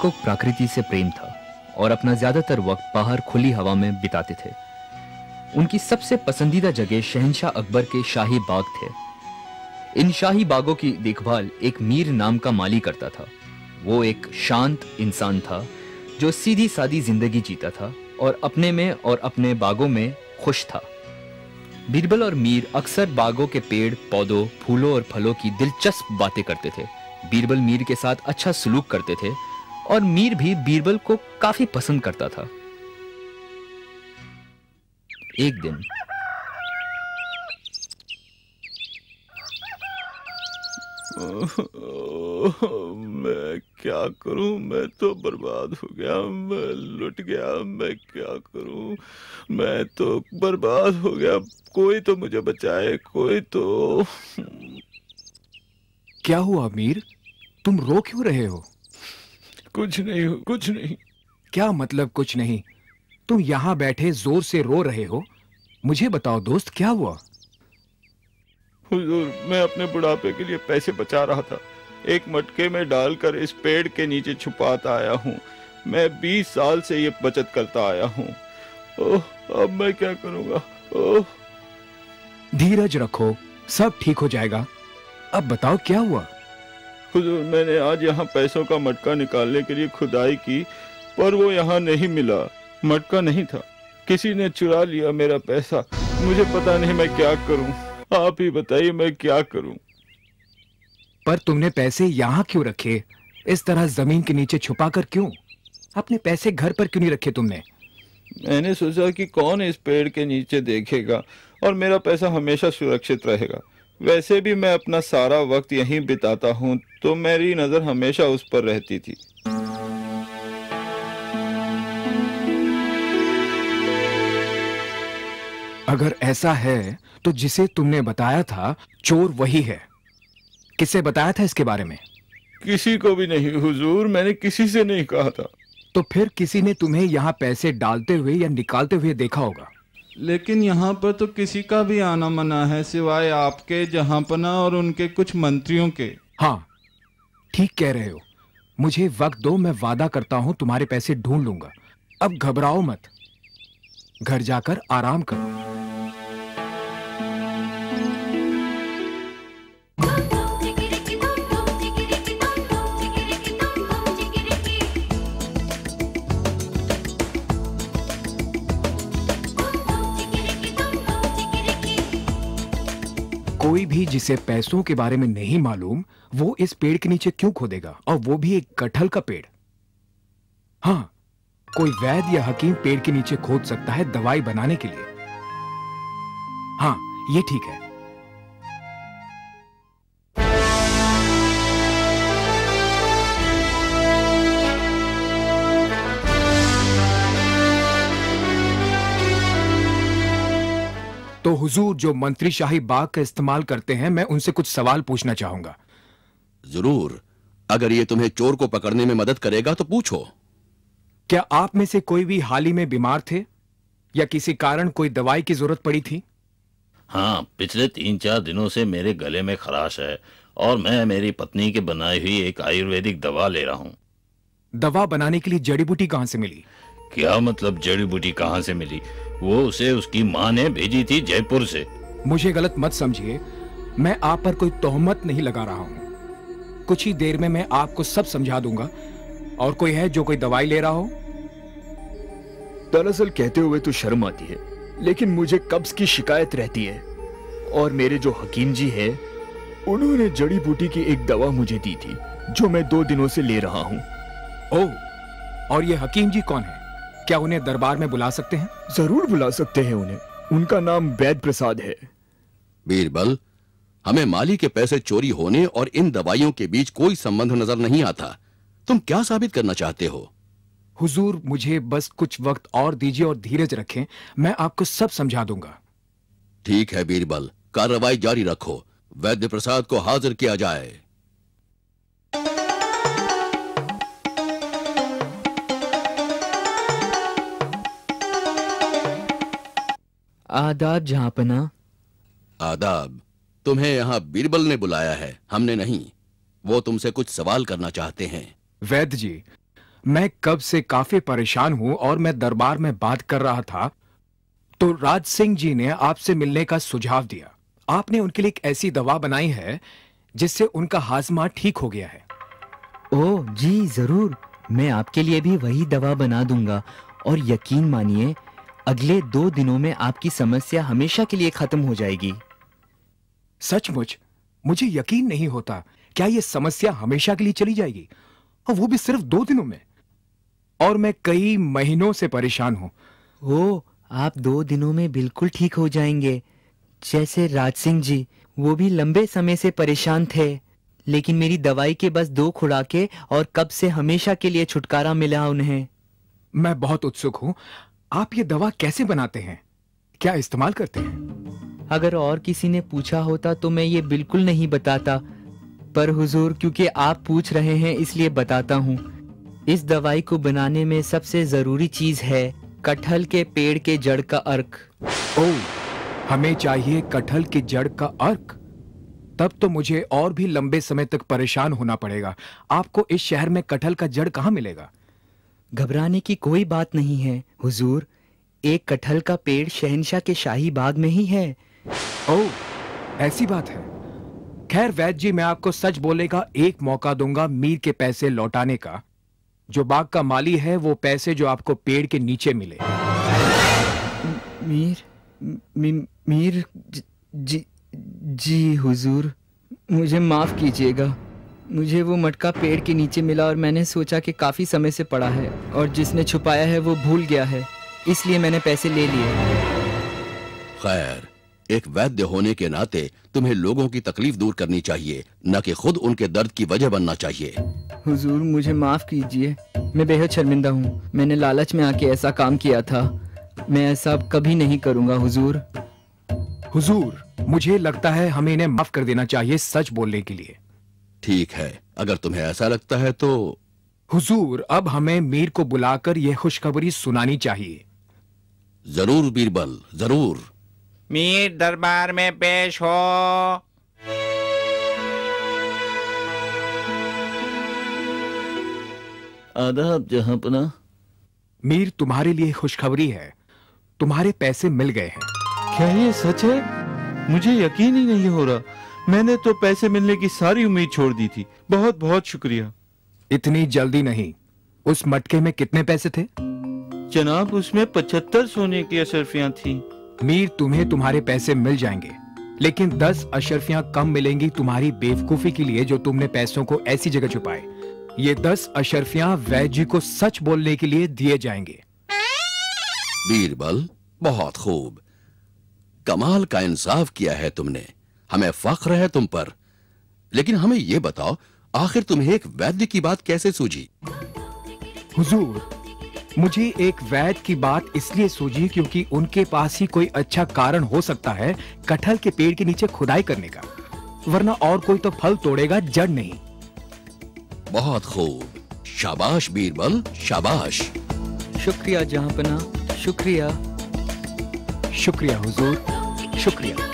को प्रकृति से प्रेम था और अपना ज्यादातर वक्त बाहर खुली हवा में बिताते थे। उनकी सबसे पसंदीदा जगह शहंशाह अकबर के शाही बाग थे। इन शाही बागों की देखभाल एक मीर नाम का माली करता था। वो एक शांत इंसान था जो सीधी सादी जिंदगी जीता था और अपने में और अपने बागों में खुश था। बीरबल और मीर अक्सर बागों के पेड़ पौधों, फूलों और फलों की दिलचस्प बातें करते थे। बीरबल मीर के साथ अच्छा सलूक करते थे और मीर भी बीरबल को काफी पसंद करता था। एक दिन मैं क्या करूं, मैं तो बर्बाद हो गया, मैं लुट गया, मैं क्या करूं, मैं तो बर्बाद हो गया। कोई तो मुझे बचाए, कोई तो। क्या हुआ मीर, तुम रो क्यों रहे हो? कुछ नहीं, कुछ नहीं। क्या मतलब कुछ नहीं? तुम यहाँ बैठे जोर से रो रहे हो। मुझे बताओ दोस्त, क्या हुआ? हुजूर, मैं अपने बुढ़ापे के लिए पैसे बचा रहा था। एक मटके में डालकर इस पेड़ के नीचे छुपाता आया हूँ। मैं 20 साल से ये बचत करता आया हूँ। ओह, अब मैं क्या करूँगा? ओह। धीरज रखो, सब ठीक हो जाएगा। अब बताओ क्या हुआ? हुजूर, मैंने आज यहाँ पैसों का मटका निकालने के लिए खुदाई की, पर वो यहाँ नहीं मिला। मटका नहीं था, किसी ने चुरा लिया मेरा पैसा। मुझे पता नहीं मैं क्या करूँ। आप ही बताइए मैं क्या करूं। पर तुमने पैसे यहाँ क्यों रखे? इस तरह जमीन के नीचे छुपा कर क्यों? अपने पैसे घर पर क्यों नहीं रखे तुमने? मैंने सोचा कि कौन इस पेड़ के नीचे देखेगा और मेरा पैसा हमेशा सुरक्षित रहेगा। वैसे भी मैं अपना सारा वक्त यहीं बिताता हूँ, तो मेरी नजर हमेशा उस पर रहती थी। अगर ऐसा है तो जिसे तुमने बताया था चोर वही है। किससे बताया था इसके बारे में? किसी को भी नहीं हुजूर, मैंने किसी से नहीं कहा था। तो फिर किसी ने तुम्हें यहाँ पैसे डालते हुए या निकालते हुए देखा होगा। लेकिन यहाँ पर तो किसी का भी आना मना है, सिवाय आपके, जहांपना और उनके कुछ मंत्रियों के। हाँ, ठीक कह रहे हो। मुझे वक्त दो, मैं वादा करता हूँ तुम्हारे पैसे ढूंढ लूंगा। अब घबराओ मत, घर जाकर आराम करो। कोई भी जिसे पैसों के बारे में नहीं मालूम, वो इस पेड़ के नीचे क्यों खोदेगा, और वो भी एक कटहल का पेड़। हाँ, कोई वैद्य या हकीम पेड़ के नीचे खोद सकता है दवाई बनाने के लिए। हाँ, ये ठीक है। तो हुजूर, जो मंत्री शाही बाग का इस्तेमाल करते हैं, मैं उनसे कुछ सवाल पूछना चाहूंगा। जरूर, अगर ये तुम्हें चोर को पकड़ने में मदद करेगा तो पूछो। क्या आप में से कोई भी हाल ही में बीमार थे या किसी कारण कोई दवाई की जरूरत पड़ी थी? हाँ, पिछले 3-4 दिनों से मेरे गले में खराश है और मैं मेरी पत्नी की बनाई हुई एक आयुर्वेदिक दवा ले रहा हूँ। दवा बनाने के लिए जड़ी बूटी कहां से मिली? क्या मतलब जड़ी बूटी कहाँ से मिली? वो उसे उसकी माँ ने भेजी थी जयपुर से। मुझे गलत मत समझिए, मैं आप पर कोई तोहमत नहीं लगा रहा हूँ। कुछ ही देर में मैं आपको सब समझा दूंगा। और कोई है जो कोई दवाई ले रहा हो? दरअसल कहते हुए तो शर्म आती है, लेकिन मुझे कब्ज की शिकायत रहती है और मेरे जो हकीम जी है, उन्होंने जड़ी बूटी की एक दवा मुझे दी थी जो मैं 2 दिनों से ले रहा हूँ। ओह, और ये हकीम जी कौन है? क्या उन्हें दरबार में बुला सकते हैं? जरूर बुला सकते हैं उन्हें। उनका नाम वैद्य प्रसाद है। बीरबल, हमें माली के पैसे चोरी होने और इन दवाइयों के बीच कोई संबंध नजर नहीं आता। तुम क्या साबित करना चाहते हो? हुजूर, मुझे बस कुछ वक्त और दीजिए और धीरज रखें, मैं आपको सब समझा दूंगा। ठीक है बीरबल, कार्रवाई जारी रखो। वैद्य प्रसाद को हाजिर किया जाए। आदाब जहांपना। आदाब। तुम्हें यहाँ बीरबल ने बुलाया है, हमने नहीं। वो तुमसे कुछ सवाल करना चाहते हैं। वैद्य जी, मैं कब से काफी परेशान हूं और मैं दरबार में बात कर रहा था तो राज सिंह जी ने आपसे मिलने का सुझाव दिया। आपने उनके लिए एक ऐसी दवा बनाई है जिससे उनका हाजमा ठीक हो गया है। ओह जी जरूर, मैं आपके लिए भी वही दवा बना दूंगा और यकीन मानिए अगले 2 दिनों में आपकी समस्या हमेशा के लिए खत्म हो जाएगी। सचमुच मुझे यकीन नहीं होता। क्या यह समस्या हमेशा के लिए चली जाएगी, और वो भी सिर्फ 2 दिनों में? और मैं कई महीनों से परेशान हूं। ओह, आप 2 दिनों में बिल्कुल ठीक हो जाएंगे। जैसे राज सिंह जी, वो भी लंबे समय से परेशान थे, लेकिन मेरी दवाई के बस 2 खुराकें और कब से हमेशा के लिए छुटकारा मिला उन्हें। मैं बहुत उत्सुक हूं, आप ये दवा कैसे बनाते हैं, क्या इस्तेमाल करते हैं? अगर और किसी ने पूछा होता तो मैं ये बिल्कुल नहीं बताता, पर हुजूर क्योंकि आप पूछ रहे हैं इसलिए बताता हूँ। इस दवाई को बनाने में सबसे जरूरी चीज है कटहल के पेड़ के जड़ का अर्क। ओह, हमें चाहिए कटहल की जड़ का अर्क। तब तो मुझे और भी लंबे समय तक परेशान होना पड़ेगा। आपको इस शहर में कटहल का जड़ कहाँ मिलेगा? घबराने की कोई बात नहीं है हुजूर, एक कटहल का पेड़ शहंशाह के शाही बाग में ही है। ओह, ऐसी बात है। खैर वैद्य जी, मैं आपको सच बोलने का एक मौका दूंगा मीर के पैसे लौटाने का। जो बाग का माली है वो पैसे जो आपको पेड़ के नीचे मिले। मीर जी हुजूर, मुझे माफ कीजिएगा। मुझे वो मटका पेड़ के नीचे मिला और मैंने सोचा कि काफी समय से पड़ा है और जिसने छुपाया है वो भूल गया है, इसलिए मैंने पैसे ले लिए। खैर, एक वैद्य होने के नाते तुम्हें लोगों की तकलीफ दूर करनी चाहिए, न कि खुद उनके दर्द की वजह बनना चाहिए। हुजूर मुझे माफ कीजिए, मैं बेहद शर्मिंदा हूँ। मैंने लालच में आके ऐसा काम किया था। मैं ऐसा कभी नहीं करूंगा हुजूर। हुजूर, मुझे लगता है हमें इन्हें माफ कर देना चाहिए सच बोलने के लिए। ठीक है, अगर तुम्हें ऐसा लगता है तो। हुजूर, अब हमें मीर को बुलाकर यह खुशखबरी सुनानी चाहिए। जरूर बीरबल, जरूर। मीर दरबार में पेश हो। आदाब जहांपना। मीर, तुम्हारे लिए खुशखबरी है, तुम्हारे पैसे मिल गए हैं। क्या ये सच है? मुझे यकीन ही नहीं हो रहा। मैंने तो पैसे मिलने की सारी उम्मीद छोड़ दी थी। बहुत बहुत शुक्रिया। इतनी जल्दी नहीं। उस मटके में कितने पैसे थे? जनाब, उसमें 75 सोने की अशरफियां थी। मीर, तुम्हें तुम्हारे पैसे मिल जाएंगे, लेकिन 10 अशरफियां कम मिलेंगी तुम्हारी बेवकूफी के लिए जो तुमने पैसों को ऐसी जगह छुपाए। ये 10 अशरफियां वैद्य जी को सच बोलने के लिए दिए जाएंगे। बीरबल, बहुत खूब। कमाल का इंसाफ किया है तुमने। हमें फख्र है तुम पर। लेकिन हमें यह बताओ, आखिर तुम्हें एक वैद्य की बात कैसे सूझी? हुजूर, मुझे एक वैद्य की बात इसलिए सूझी क्योंकि उनके पास ही कोई अच्छा कारण हो सकता है कटहल के पेड़ के नीचे खुदाई करने का, वरना और कोई तो फल तोड़ेगा, जड़ नहीं। बहुत खूब। शाबाश बीरबल, शाबाश। शुक्रिया जहांपना, शुक्रिया। शुक्रिया हुजूर, शुक्रिया।